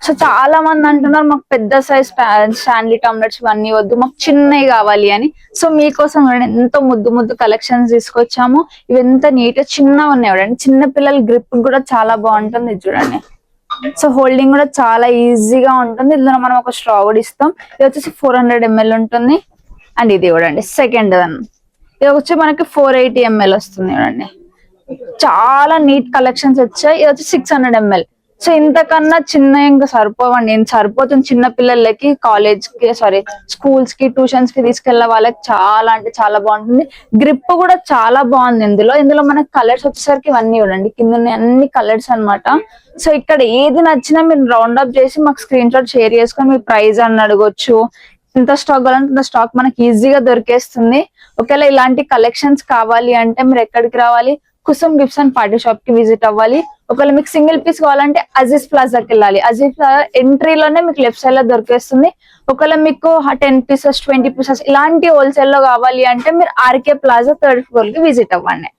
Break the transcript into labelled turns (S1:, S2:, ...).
S1: So చాలా మంది అంటున్నారు మాకు పెద్ద సైజ్ స్టాన్లీ టమ్లెట్స్ ఇవన్నీ వద్దు, మాకు చిన్నవి కావాలి అని. సో మీకోసం ఎంతో ముద్దు ముద్దు కలెక్షన్స్ తీసుకొచ్చాము. ఇవి ఎంత నీట్ గా చిన్నగా ఉన్నాయి చూడండి. చిన్న పిల్లల గ్రిప్ కూడా చాలా బాగుంటుంది చూడండి. సో హోల్డింగ్ కూడా చాలా ఈజీగా ఉంటుంది. ఇందులో మనం ఒక స్ట్రా కూడా ఇస్తాం. ఇది వచ్చేసి 400 ml ఉంటుంది. అండ్ ఇది చూడండి సెకండ్ వన్, ఇది వచ్చి మనకి 480 ml వస్తుంది చూడండి. చాలా నీట్ కలెక్షన్స్ వచ్చాయి. ఇది వచ్చి 600 ml. సో ఇంతకన్నా చిన్న ఇంకా సరిపోవండి. నేను సరిపోతుంది చిన్న పిల్లలకి, కాలేజ్ కి స్కూల్స్ కి, ట్యూషన్స్ కి తీసుకెళ్లే వాళ్ళకి చాలా అంటే చాలా బాగుంటుంది. గ్రిప్ కూడా చాలా బాగుంది. ఇందులో మనకి కలర్స్ వచ్చేసరికి ఇవన్నీ చూడండి, కింద అన్ని కలర్స్ అన్నమాట. సో ఇక్కడ ఏది నచ్చినా మీరు రౌండ్ అప్ చేసి మాకు స్క్రీన్ షాట్ షేర్ చేసుకొని మీ ప్రైస్ అని అడగొచ్చు. ఇంత స్టాక్ కావాలంటే ఇంత స్టాక్ మనకి ఈజీగా దొరికేస్తుంది. ఒకవేళ ఇలాంటి కలెక్షన్స్ కావాలి అంటే మీరు ఎక్కడికి రావాలి? Kusum gifts and party sharp కి విజిట్ అవ్వాలి. ఒకవేళ మీకు సింగిల్ పీస్ కావాలంటే అజీజ్ ప్లాజాకి వెళ్ళాలి. అజీజ్ ప్లాజా ఎంట్రీలోనే మీకు లెఫ్ట్ సైడ్ లో దొరికేస్తుంది. ఒకవేళ మీకు 10 pieces 20 pieces ఇలాంటి హోల్సేల్ లో కావాలి అంటే మీరు ఆర్కే ప్లాజా 3rd floor కి విజిట్ అవ్వండి.